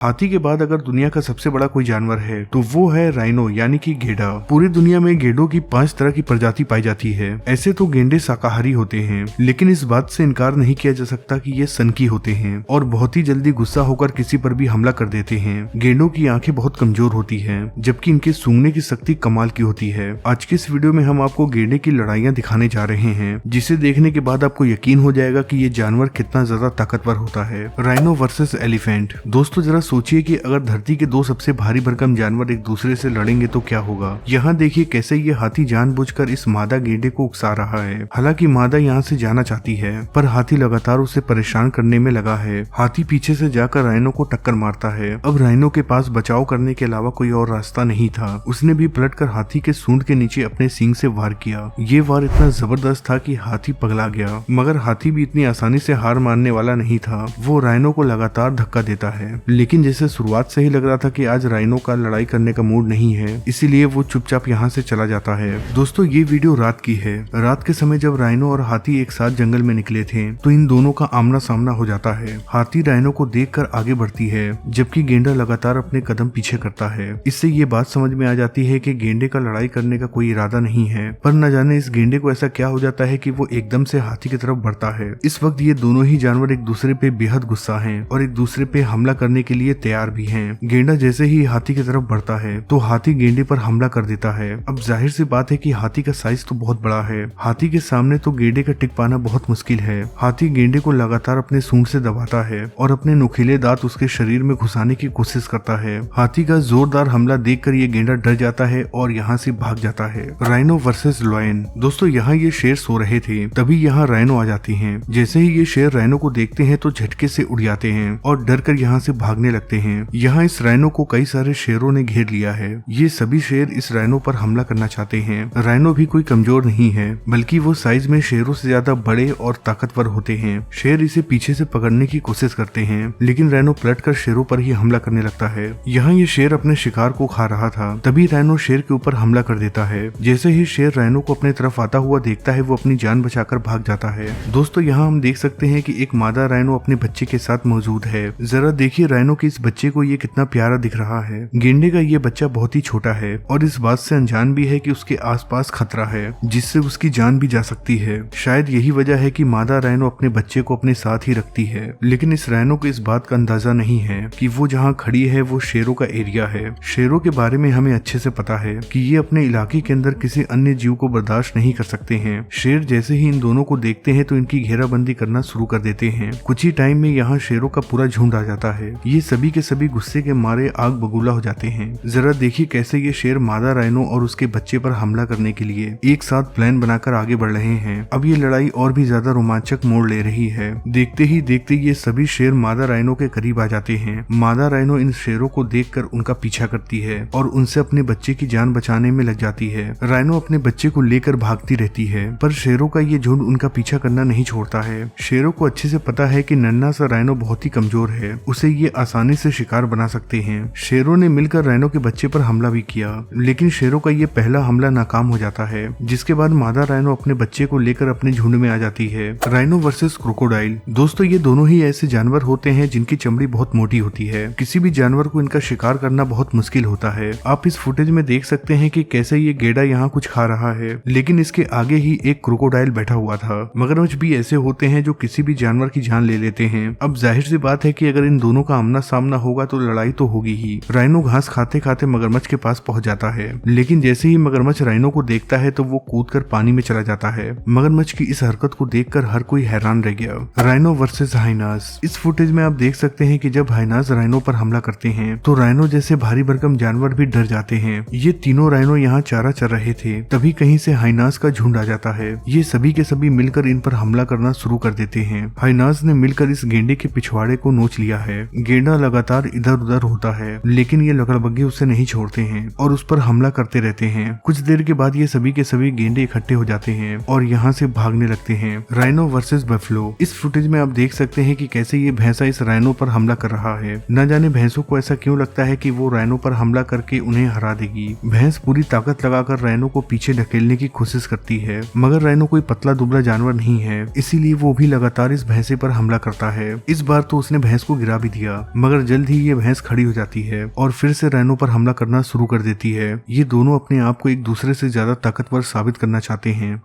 हाथी के बाद अगर दुनिया का सबसे बड़ा कोई जानवर है तो वो है राइनो यानी कि गेंडा। पूरी दुनिया में गेंडों की 5 तरह की प्रजाति पाई जाती है। ऐसे तो गेंडे शाकाहारी होते हैं, लेकिन इस बात से इनकार नहीं किया जा सकता कि ये सनकी होते हैं और बहुत ही जल्दी गुस्सा होकर किसी पर भी हमला कर देते हैं। गेंडों की आंखें बहुत कमजोर होती हैं, जबकि इनके सूंघने की शक्ति कमाल की होती है। आज के इस वीडियो में हम आपको गेंडे की लड़ाइयाँ दिखाने जा रहे हैं, जिसे देखने के बाद आपको यकीन हो जाएगा कि ये जानवर कितना ज्यादा ताकतवर होता है। Rhino versus elephant. दोस्तों जरा सोचिए कि अगर धरती के 2 सबसे भारी भरकम जानवर एक दूसरे से लड़ेंगे तो क्या होगा। यहाँ देखिए कैसे ये हाथी जानबूझकर इस मादा गेंडे को उकसा रहा है। हालांकि मादा यहाँ से जाना चाहती है, पर हाथी लगातार उसे परेशान करने में लगा है। हाथी पीछे से जाकर राइनो को टक्कर मारता है। अब राइनो के पास बचाव करने के अलावा कोई और रास्ता नहीं था। उसने भी पलटकर हाथी के सूंड के नीचे अपने सींग से वार किया। ये वार इतना जबरदस्त था कि हाथी पगला गया, मगर हाथी भी इतनी आसानी से हार मानने वाला नहीं था। वो राइनो को लगातार धक्का देता है, लेकिन जैसे शुरुआत से ही लग रहा था कि आज राइनो का लड़ाई करने का मूड नहीं है, इसीलिए वो चुपचाप यहाँ से चला जाता है। दोस्तों ये वीडियो रात की है। रात के समय जब राइनो और हाथी एक साथ जंगल में निकले थे तो इन दोनों का आमना सामना हो जाता है। हाथी राइनो को देखकर आगे बढ़ती है, जबकि गेंडा लगातार अपने कदम पीछे करता है। इससे ये बात समझ में आ जाती है कि गेंडे का लड़ाई करने का कोई इरादा नहीं है, पर न जाने इस गेंडे को ऐसा क्या हो जाता है कि वो एकदम से हाथी की तरफ बढ़ता है। इस वक्त ये दोनों ही जानवर एक दूसरे पे बेहद गुस्सा हैं और एक दूसरे पे हमला करने के लिए तैयार भी हैं। गेंडा जैसे ही हाथी की तरफ बढ़ता है तो हाथी गेंडे पर हमला कर देता है। अब जाहिर सी बात है कि हाथी का साइज तो बहुत बड़ा है। हाथी के सामने तो गेंडे का टिक पाना बहुत मुश्किल है। हाथी गेंडे को लगातार अपने सूंड से दबाता है और अपने नुकीले दांत उसके शरीर में घुसाने की कोशिश करता है। हाथी का जोरदार हमला देखकर ये गेंडा डर जाता है और यहाँ से भाग जाता है। Rhino versus lion. दोस्तों यहाँ ये शेर सो रहे थे, तभी यहाँ राइनो आ जाती हैं। जैसे ही ये शेर राइनो को देखते हैं तो झटके से उड़ जाते हैं और डर कर यहाँ से भागने लगते हैं। यहाँ इस राइनो को कई सारे शेरों ने घेर लिया है। ये सभी शेर इस राइनो पर हमला करना चाहते हैं। राइनो भी कोई कमजोर नहीं है, बल्कि वो साइज में शेरों से ज्यादा बड़े और ताकतवर होते हैं। शेर इसे पीछे से पकड़ने की कोशिश करते हैं, लेकिन राइनो पलटकर शेरों पर ही हमला करने लगता है। यहाँ ये शेर अपने शिकार को खा रहा था, तभी राइनो शेर के ऊपर हमला कर देता है। जैसे ही शेर राइनो को अपने तरफ आता हुआ देखता है, वो अपनी जान बचाकर भाग जाता है। दोस्तों यहाँ हम देख सकते हैं कि एक मादा राइनो अपने बच्चे के साथ मौजूद है। जरा देखिए राइनो के इस बच्चे को ये कितना प्यारा दिख रहा है। गेंडे का ये बच्चा बहुत ही छोटा है और इस बात से अनजान भी है कि उसके आसपास खतरा है, जिससे उसकी जान भी जा सकती है। शायद यही वजह है कि मादा राइनो अपने बच्चे को अपने साथ ही रखती है, लेकिन इस राइनो को इस बात का अंदाजा नहीं है कि वो जहाँ खड़ी है वो शेरों का एरिया है। शेरों के बारे में हमें अच्छे से पता है कि ये अपने इलाके के अंदर किसी अन्य जीव को बर्दाश्त नहीं कर सकते हैं। शेर जैसे ही इन दोनों को देखते हैं तो इनकी घेराबंदी करना शुरू कर देते हैं। कुछ ही टाइम में यहाँ शेरों का पूरा झुंड आ जाता है। ये सभी के सभी गुस्से के मारे आग बबूला हो जाते हैं। जरा देखिए कैसे ये शेर मादा राइनो और उसके बच्चे पर हमला करने के लिए एक साथ प्लान बनाकर आगे बढ़ रहे हैं। अब ये लड़ाई और भी ज्यादा रोमांचक मोड़ ले रही है। देखते ही देखते ये सभी शेर मादा राइनो के करीब आ जाते हैं। मादा राइनो इन शेरों को देखकर उनका पीछा करती है और उनसे अपने बच्चे की जान बचाने में लग जाती है। राइनो अपने बच्चे को लेकर भागती रहती है, पर शेरों का ये झुंड उनका पीछा करना नहीं छोड़ता है। शेरों को अच्छे से पता है कि नन्हा सा राइनो बहुत ही कमजोर है, उसे ये आसानी से शिकार बना सकते हैं। शेरों ने मिलकर राइनो के बच्चे पर हमला भी किया, लेकिन शेरों का ये पहला हमला नाकाम हो जाता है, जिसके बाद मादा राइनो अपने बच्चे को लेकर अपने झुंड में आ जाती है। Rhino versus crocodile. दोस्तों ये दोनों ही ऐसे जानवर होते हैं जिनकी चमड़ी बहुत मोटी होती है। किसी भी जानवर को इनका शिकार करना बहुत मुश्किल होता है। आप इस फुटेज में देख सकते हैं कि कैसे ये गेंडा यहाँ कुछ खा रहा है, लेकिन इसके आगे ही एक क्रोकोडाइल बैठा हुआ था। मगरमच्छ भी ऐसे होते हैं जो किसी भी जानवर की जान ले लेते हैं। अब जाहिर सी बात है कि अगर इन दोनों का आमना सामना होगा तो लड़ाई तो होगी ही। राइनो घास खाते खाते मगरमच्छ के पास पहुंच जाता है, लेकिन जैसे ही मगरमच्छ राइनो को देखता है तो वो कूदकर पानी में चला जाता है। मगरमच्छ की इस हरकत को देखकर हर कोई हैरान रह गया। Rhino versus hyenas. इस फुटेज में आप देख सकते हैं कि जब हाइनास राइनो पर हमला करते हैं तो राइनो जैसे भारी भरकम जानवर भी डर जाते हैं। ये तीनों राइनो यहाँ चारा चर रहे थे, तभी कहीं से हाइनास का झुंड आ जाता है। ये सभी के सभी मिलकर इन पर हमला करना शुरू कर देते हैं। हाइनास ने मिलकर इस गेंडे के पिछवाड़े को नोच लिया है। गेंडा लगातार इधर उधर होता है, लेकिन ये लकड़बग्घे उसे नहीं छोड़ते हैं और उस पर हमला करते रहते हैं। कुछ देर के बाद ये सभी के सभी गेंडे इकट्ठे हो जाते हैं और यहाँ से भागने लगते हैं। Rhino versus buffalo. इस फुटेज में आप देख सकते हैं कि कैसे ये भैंसा इस राइनो पर हमला कर रहा है। न जाने भैंसों को ऐसा क्यों लगता है कि वो राइनो पर हमला करके उन्हें हरा देगी। भैंस पूरी ताकत लगाकर राइनो को पीछे ढकेलने की कोशिश करती है, मगर राइनो कोई पतला दुबला जानवर नहीं है, इसीलिए वो भी लगातार इस भैंसे पर हमला करता है। इस बार तो उसने भैंस को गिरा भी दिया, मगर मगर जल्द ही ये भैंस खड़ी हो जाती है और फिर से राइनो पर हमला करना शुरू कर देती है। ये दोनों अपने आप को एक दूसरे से ज्यादा ताकतवर साबित करना चाहते हैं